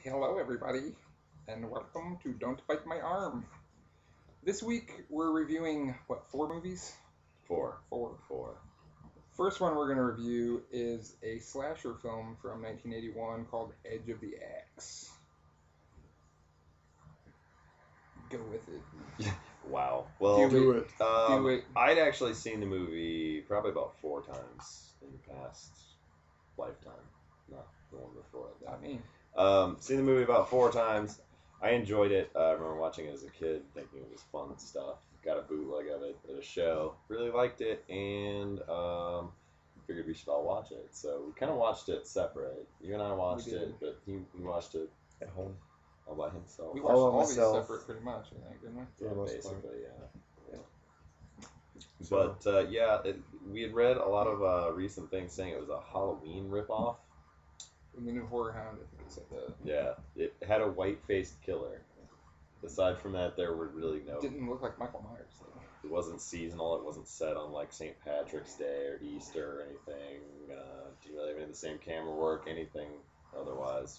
Hello, everybody, and welcome to Don't Bite My Arm. This week we're reviewing, four movies? Four. Four. Four. First one we're going to review is a slasher film from 1981 called Edge of the Axe. Go with it. Wow. Well, Do it. Do it. I'd actually seen the movie probably about 4 times in the past lifetime. Not the one before it. Not me. Seen the movie about 4 times. I enjoyed it. I remember watching it as a kid, thinking it was fun stuff. Got a bootleg of it at a show. Really liked it, and figured we should all watch it. So we kind of watched it separate. You and I watched it, but he watched it at home. All by himself. We watched all these separate pretty much, I think, didn't we? Yeah, basically, yeah. But, we had read a lot of recent things saying it was a Halloween ripoff. In the new Horror Hound, I think it said that. Yeah, it had a white-faced killer. Aside from that, there were really no... It didn't look like Michael Myers, though. It wasn't seasonal. It wasn't set on, like, St. Patrick's Day or Easter or anything. Didn't really have any of the same camera work, anything otherwise.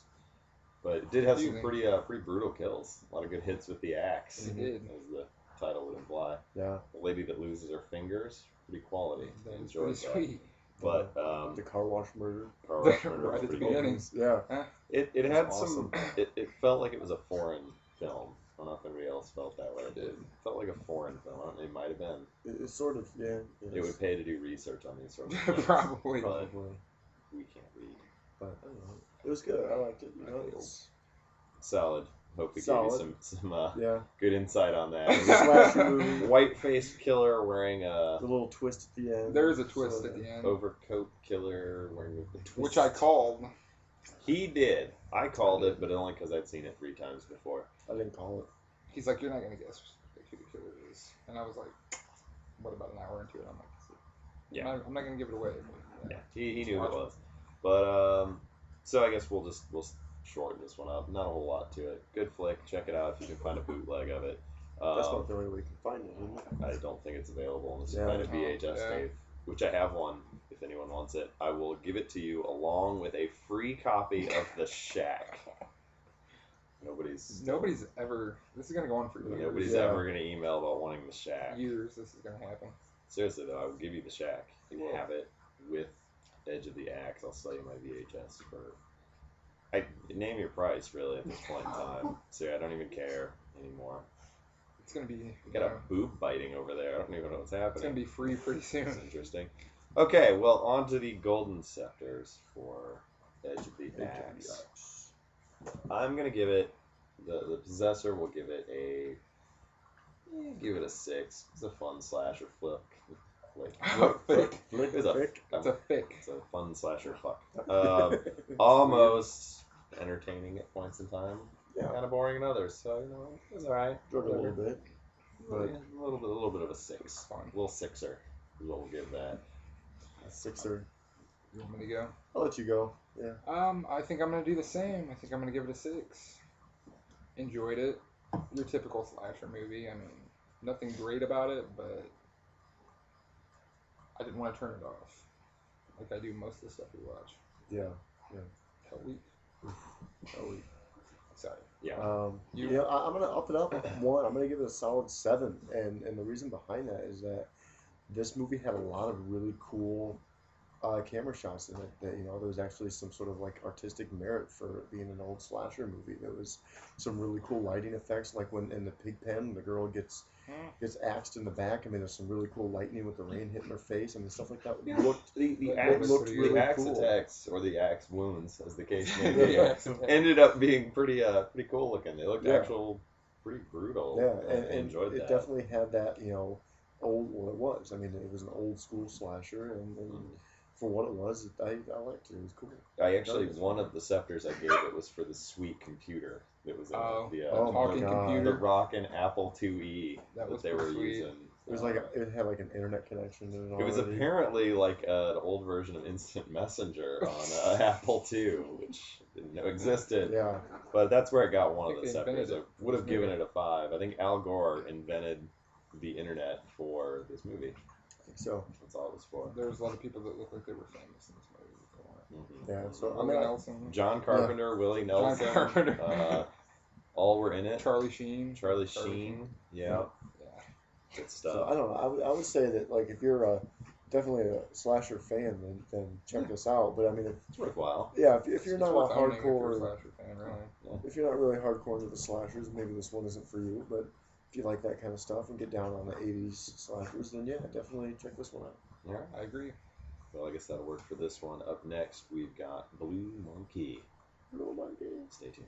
But it did have some pretty brutal kills. A lot of good hits with the axe. It did. As the title would imply. Yeah. The lady that loses her fingers, pretty quality. That was pretty sweet. But the car wash murder. Right at the beginning. Yeah. It had awesome. It felt like it was a foreign film. I don't know if anybody else felt that way. It did. It felt like a foreign film. I don't know, it might have been. It's sort of, yeah. It would pay to do research on these sorts of things. Probably. But we can't read. But I don't know. It was good. I liked it. You know, it's solid. Hope we gave you some good insight on that. Slasher movie. White-faced killer wearing the little twist at the end. There is a twist at the end. Overcoat killer wearing the twist. Which I called. He did. I called it, but only because I'd seen it 3 times before. I didn't call it. He's like, you're not going to guess who the killer is. And I was like, what, about an hour into it? I'm like, yeah. I'm not going to give it away. But, yeah, he knew who it was. But, so I guess we'll shorten this one up. Not a whole lot to it. Good flick. Check it out if you can find a bootleg of it. That's not the only way you can find it, isn't it? I don't think it's available unless you find a VHS tape, which I have one. If anyone wants it, I will give it to you along with a free copy of The Shack. Nobody's ever. This is gonna go on for years. Nobody's ever gonna email about wanting The Shack. Years. This is gonna happen. Seriously though, I will give you The Shack. You will have it with Edge of the Axe. I'll sell you my VHS for. Name your price really at this point in time. So yeah, I don't even care anymore. It's gonna be. You got a boob biting over there. I don't even know what's happening. It's gonna be free pretty soon. That's interesting. Okay, well, on to the golden scepters for Edge of the Axe. I'm gonna give it the possessor will give it a 6. It's a fun slasher flick. It's a fic. It's a fun slasher fuck. Almost entertaining at points in time. Yeah. Kind of boring in others. So it was alright. A little bit. But a little bit of a 6. Fun. A little 6er. Is what we'll give that. A 6er. You want me to go? I'll let you go. Yeah. I think I'm gonna do the same. I think I'm gonna give it a 6. Enjoyed it. Your typical slasher movie. I mean, nothing great about it, but I didn't want to turn it off, like I do most of the stuff we watch. Yeah. Hell Week. Sorry. Yeah. I'm gonna up it up 1. I'm gonna give it a solid 7, and the reason behind that is that this movie had a lot of really cool camera shots in it. That there was actually some sort of like artistic merit for being an old slasher movie. There was some really cool lighting effects, like when in the pig pen the girl gets axed in the back. I mean, there's some really cool lightning with the rain hitting her face. I mean, stuff like that looked the axe cool. attacks or the axe wounds, as the case may be, ended up being pretty cool looking. They looked pretty brutal. Yeah, and enjoyed that. It definitely had that old. Well, it was. I mean, it was an old school slasher, and for what it was, I liked it. It was cool. One of the scepters I gave it was for the sweet computer. It was the talking computer, the rockin' Apple IIe that they were sweet. using. It was it had like an internet connection in it. It was apparently like an old version of Instant Messenger on Apple II, which I didn't know existed. Yeah. But that's where it got one of the scepters. I would have given it a 5. I think Al Gore invented the internet for this movie. So that's all it was for. There was a lot of people that looked like they were famous in this movie. Mhm. Yeah, so I Willie mean, Nelson, John Carpenter, Willie Nelson, Carpenter. all were in it. Charlie Sheen. Charlie Sheen, yeah, Yeah. good so stuff. I don't know. I would say that like if you're definitely a slasher fan, then check this out. But I mean, It's worthwhile. if you're not worth a owning if you're a hardcore, slasher fan, really. if you're not really hardcore into the slashers, maybe this one isn't for you. But if you like that kind of stuff and get down on the '80s slashers, then yeah, definitely check this one out. All right. I agree. Well, I guess that'll work for this one. Up next, we've got Blue Monkey. Blue Monkey. Stay tuned.